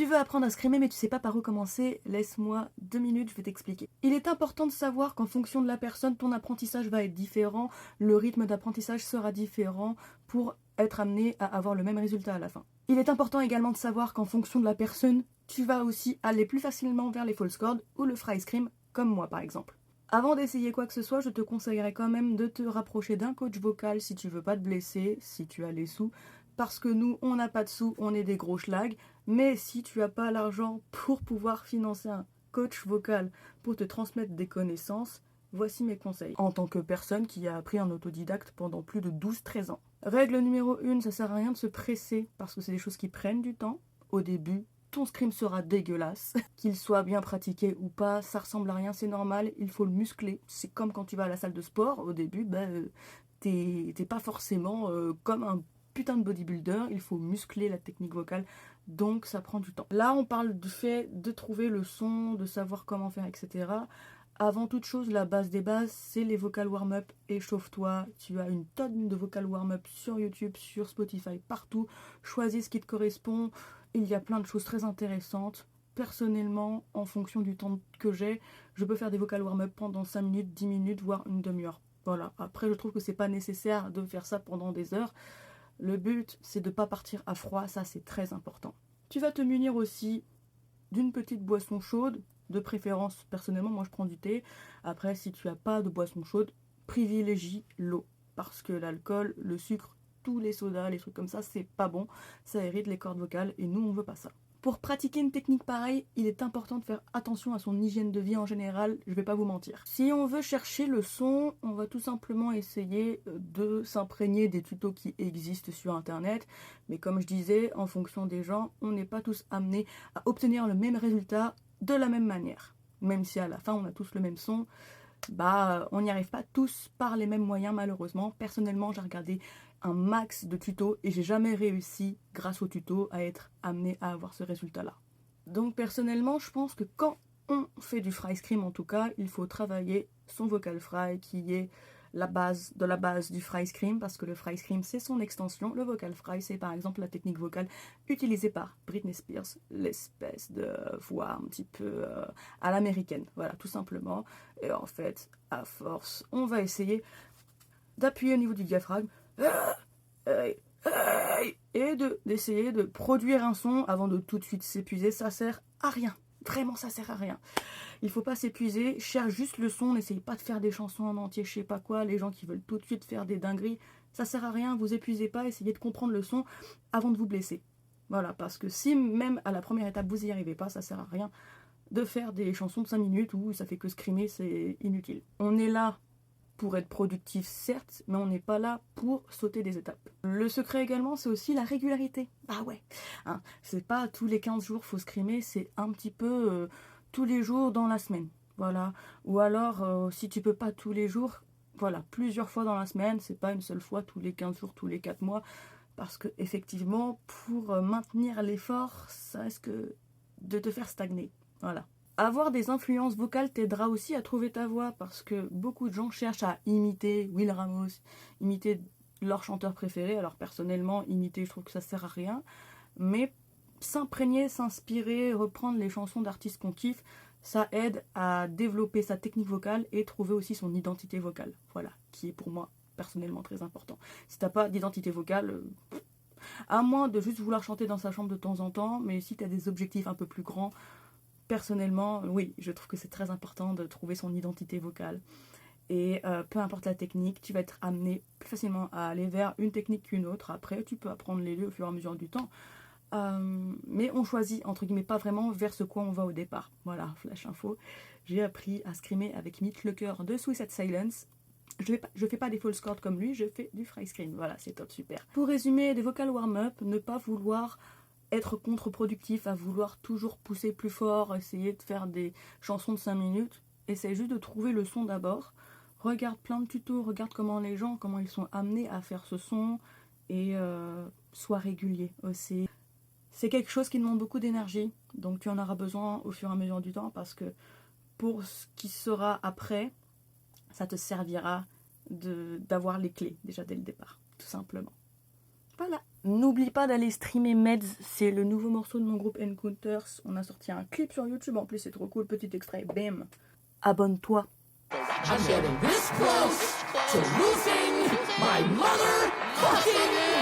veux apprendre à screamer mais tu sais pas par où commencer, laisse-moi 2 minutes, je vais t'expliquer. Il est important de savoir qu'en fonction de la personne, ton apprentissage va être différent, le rythme d'apprentissage sera différent pour être amené à avoir le même résultat à la fin. Il est important également de savoir qu'en fonction de la personne, tu vas aussi aller plus facilement vers les false chords ou le fry scream, comme moi par exemple. Avant d'essayer quoi que ce soit, je te conseillerais quand même de te rapprocher d'un coach vocal si tu veux pas te blesser, si tu as les sous, parce que nous, on n'a pas de sous, on est des gros schlags, mais si tu n'as pas l'argent pour pouvoir financer un coach vocal pour te transmettre des connaissances, voici mes conseils. En tant que personne qui a appris en autodidacte pendant plus de 12-13 ans. Règle numéro 1, ça sert à rien de se presser, parce que c'est des choses qui prennent du temps. Au début, ton scream sera dégueulasse. Qu'il soit bien pratiqué ou pas, ça ressemble à rien, c'est normal, il faut le muscler. C'est comme quand tu vas à la salle de sport, au début, t'es pas forcément comme un putain de bodybuilder, il faut muscler la technique vocale, donc ça prend du temps. Là, on parle du fait de trouver le son, de savoir comment faire, etc. Avant toute chose, la base des bases, c'est les vocal warm-up. Échauffe-toi, tu as une tonne de vocal warm-up sur YouTube, sur Spotify, partout. Choisis ce qui te correspond. Il y a plein de choses très intéressantes. Personnellement, en fonction du temps que j'ai, je peux faire des vocal warm-up pendant 5 minutes, 10 minutes, voire une demi-heure. Voilà. Après, je trouve que c'est pas nécessaire de faire ça pendant des heures. Le but, c'est de ne pas partir à froid, ça c'est très important. Tu vas te munir aussi d'une petite boisson chaude, de préférence, personnellement, moi je prends du thé. Après, si tu n'as pas de boisson chaude, privilégie l'eau. Parce que l'alcool, le sucre, tous les sodas, les trucs comme ça, c'est pas bon. Ça irrite les cordes vocales et nous, on veut pas ça. Pour pratiquer une technique pareille, il est important de faire attention à son hygiène de vie en général, je vais pas vous mentir. Si on veut chercher le son, on va tout simplement essayer de s'imprégner des tutos qui existent sur internet. Mais comme je disais, en fonction des gens, on n'est pas tous amenés à obtenir le même résultat de la même manière. Même si à la fin on a tous le même son, on n'y arrive pas tous par les mêmes moyens malheureusement. Personnellement, j'ai regardé un max de tutos et j'ai jamais réussi, grâce aux tutos, à être amené à avoir ce résultat-là. Donc personnellement, je pense que quand on fait du fry scream en tout cas, il faut travailler son vocal fry qui est la base de la base du fry scream, parce que le fry scream c'est son extension. Le vocal fry c'est par exemple la technique vocale utilisée par Britney Spears, l'espèce de voix un petit peu à l'américaine, voilà, tout simplement. Et en fait, à force, on va essayer d'appuyer au niveau du diaphragme et d'essayer de produire un son avant de tout de suite s'épuiser. Ça sert à rien. Vraiment, ça sert à rien. Il faut pas s'épuiser, cherche juste le son, n'essayez pas de faire des chansons en entier, je sais pas quoi, les gens qui veulent tout de suite faire des dingueries, ça sert à rien, vous épuisez pas, essayez de comprendre le son avant de vous blesser. Voilà, parce que si même à la première étape vous y arrivez pas, ça sert à rien de faire des chansons de 5 minutes où ça fait que screamer, c'est inutile. On est là pour être productif, certes, mais on n'est pas là pour sauter des étapes. Le secret également, c'est aussi la régularité. Bah ouais, hein, c'est pas tous les 15 jours faut screamer, c'est un petit peu tous les jours dans la semaine. Voilà. Ou alors, si tu peux pas tous les jours, voilà, plusieurs fois dans la semaine, c'est pas une seule fois tous les 15 jours, tous les 4 mois, parce que effectivement, pour maintenir l'effort, ça risque de te faire stagner. Voilà. Avoir des influences vocales t'aidera aussi à trouver ta voix, parce que beaucoup de gens cherchent à imiter Will Ramos, imiter leur chanteur préféré. Alors personnellement, imiter, je trouve que ça sert à rien, mais s'imprégner, s'inspirer, reprendre les chansons d'artistes qu'on kiffe, ça aide à développer sa technique vocale et trouver aussi son identité vocale. Voilà, qui est pour moi personnellement très important. Si t'as pas d'identité vocale, à moins de juste vouloir chanter dans sa chambre de temps en temps, mais si t'as des objectifs un peu plus grands, personnellement, oui, je trouve que c'est très important de trouver son identité vocale. Et peu importe la technique, tu vas être amené plus facilement à aller vers une technique qu'une autre. Après, tu peux apprendre les deux au fur et à mesure du temps. Mais on choisit, entre guillemets, pas vraiment vers ce quoi on va au départ. Voilà, flash info. J'ai appris à screamer avec Mitch Lucker de Suicide Silence. Je fais pas des false chords comme lui, je fais du fry scream. Voilà, c'est top, super. Pour résumer, des vocal warm-up, ne pas vouloir être contre-productif, à vouloir toujours pousser plus fort, essayer de faire des chansons de 5 minutes. Essaye juste de trouver le son d'abord. Regarde plein de tutos, regarde comment les gens, comment ils sont amenés à faire ce son, et sois régulier aussi. C'est quelque chose qui demande beaucoup d'énergie, donc tu en auras besoin au fur et à mesure du temps, parce que pour ce qui sera après, ça te servira d'avoir les clés déjà dès le départ, tout simplement. Voilà. N'oublie pas d'aller streamer Meds, c'est le nouveau morceau de mon groupe Encounters. On a sorti un clip sur YouTube, en plus c'est trop cool, petit extrait, bam. Abonne-toi. I'm getting this close to losing my motherfucking